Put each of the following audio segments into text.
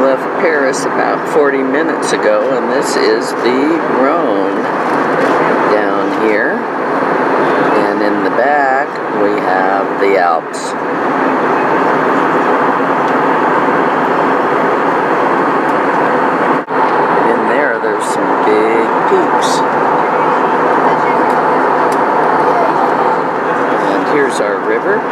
left Paris about 40 minutes ago, and this is the Rhone down here. And in the back, we have the Alps. In there, there's some big peaks. And here's our river.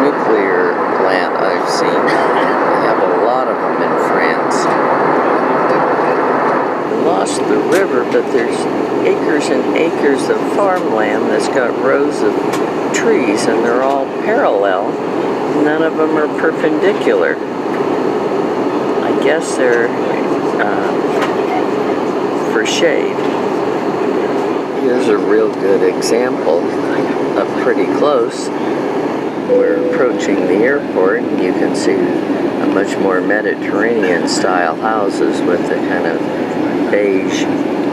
Nuclear plant I've seen. They have a lot of them in France. We lost the river, but there's acres and acres of farmland that's got rows of trees, and they're all parallel. None of them are perpendicular. I guess they're for shade. Here's a real good example up pretty close. We're approaching the airport, and you can see a much more Mediterranean style houses with the kind of beige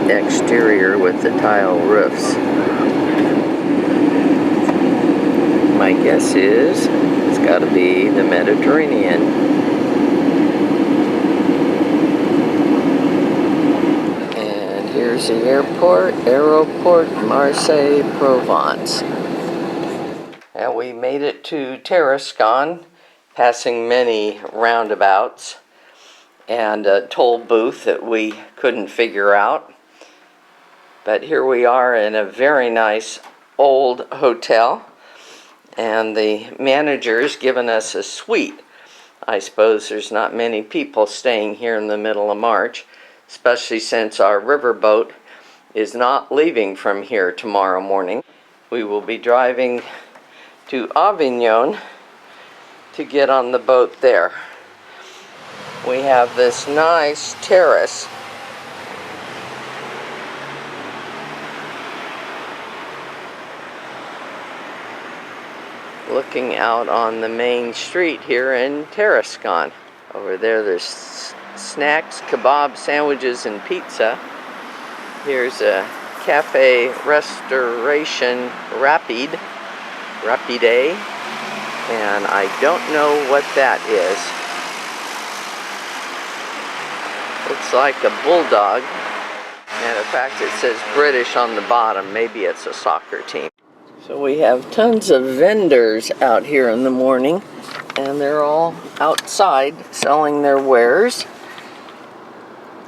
exterior with the tile roofs. My guess is it's got to be the Mediterranean. And here's the airport, Aéroport Marseilles, Provence. And we made it to Tarascon, passing many roundabouts and a toll booth that we couldn't figure out. But here we are in a very nice old hotel, and the manager's given us a suite. I suppose there's not many people staying here in the middle of March, especially since our riverboat is not leaving from here tomorrow morning. We will be driving to Avignon to get on the boat there. We have this nice terrace looking out on the main street here in Tarascon. Over there there's snacks, kebab sandwiches, and pizza. Here's a cafe restauration Rapide, and I don't know what that is. Looks like a bulldog, and in fact it says British on the bottom. Maybe it's a soccer team. So we have tons of vendors out here in the morning, and they're all outside selling their wares.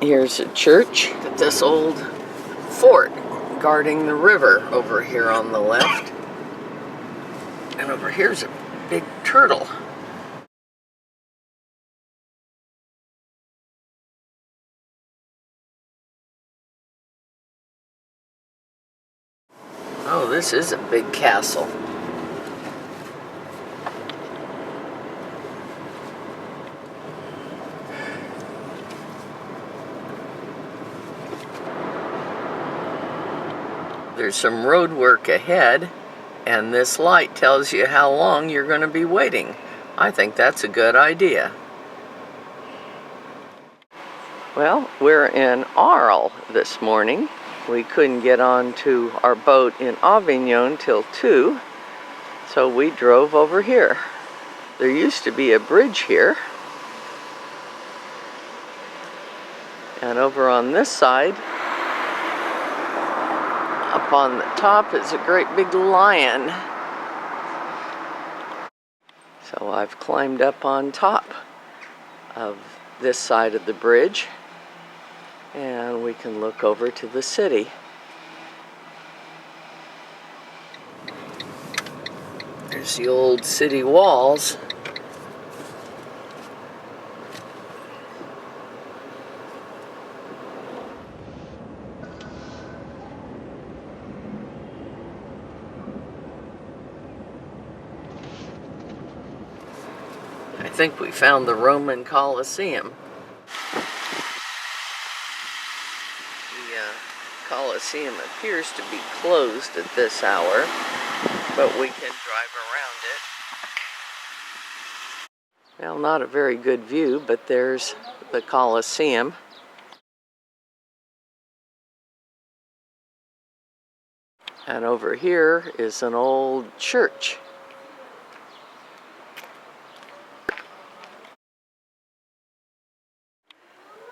Here's a church. Look at this old fort guarding the river over here on the left. And over here's a big turtle. Oh, this is a big castle. There's some road work ahead, and this light tells you how long you're going to be waiting. I think that's a good idea. Well, we're in Arles this morning. We couldn't get onto our boat in Avignon till 2, so we drove over here. There used to be a bridge here. And over on this side, up on the top, is a great big lion. So I've climbed up on top of this side of the bridge, and we can look over to the city. There's the old city walls. I think we found the Roman Colosseum. The Colosseum appears to be closed at this hour, but we can drive around it. Well, not a very good view, but there's the Colosseum. And over here is an old church.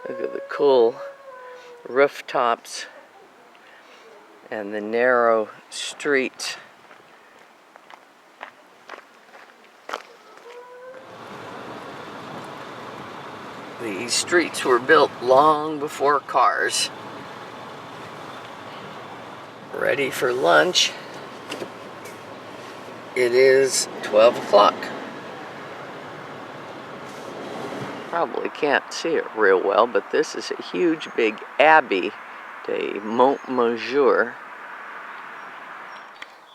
Look at the cool rooftops and the narrow streets. These streets were built long before cars. Ready for lunch. It is 12 o'clock. Probably can't see it real well, but this is a huge big abbey de Montmajour.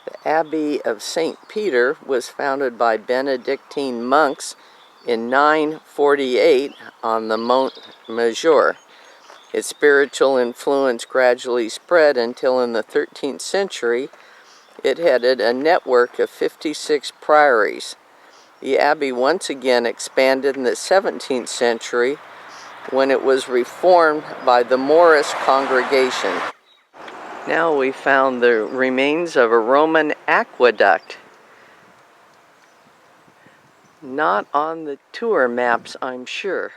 The Abbey of St. Peter was founded by Benedictine monks in 948 on the Montmajour. Its spiritual influence gradually spread until in the 13th century it headed a network of 56 priories. The abbey once again expanded in the 17th century when it was reformed by the Moorish congregation. Now we found the remains of a Roman aqueduct. Not on the tour maps, I'm sure.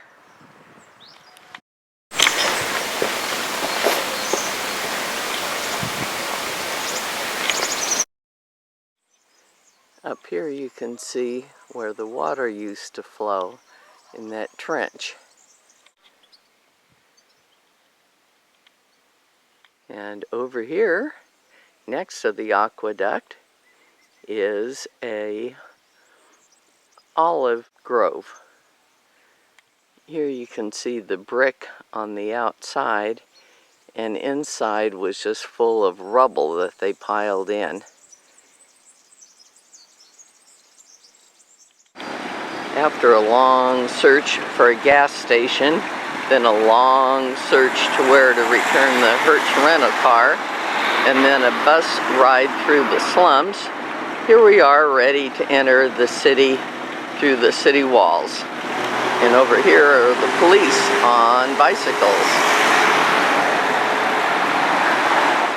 Up here you can see where the water used to flow in that trench. And over here, next to the aqueduct, is a olive grove. Here you can see the brick on the outside, and inside was just full of rubble that they piled in. After a long search for a gas station, then a long search to where to return the Hertz rental car, and then a bus ride through the slums, here we are ready to enter the city through the city walls. And over here are the police on bicycles.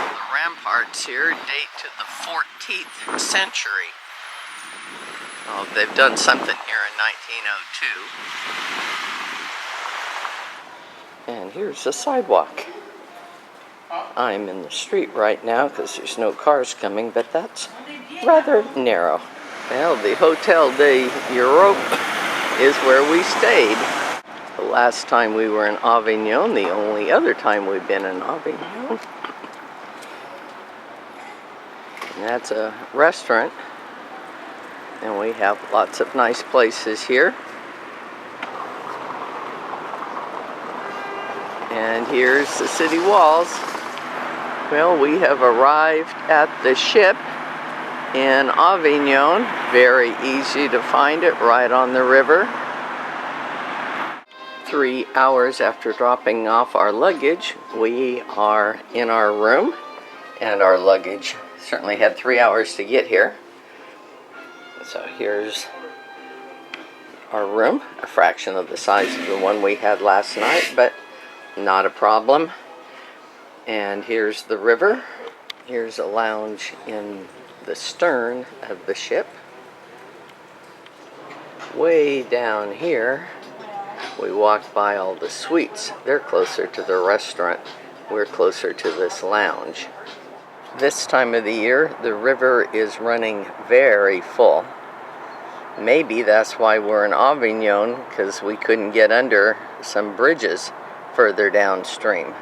The ramparts here date to the 14th century. Oh, they've done something here in 1902. And here's the sidewalk. I'm in the street right now because there's no cars coming, but that's rather narrow. Well, the Hotel de Europe is where we stayed. The last time we were in Avignon, the only other time we've been in Avignon. And that's a restaurant. And we have lots of nice places here. And here's the city walls. Well, we have arrived at the ship in Avignon. Very easy to find it right on the river. 3 hours after dropping off our luggage, we are in our room. And our luggage certainly had 3 hours to get here. So here's our room, a fraction of the size of the one we had last night, but not a problem. And here's the river. Here's a lounge in the stern of the ship. Way down here, we walked by all the suites. They're closer to the restaurant. We're closer to this lounge. This time of the year, the river is running very full. Maybe that's why we're in Avignon, because we couldn't get under some bridges further downstream.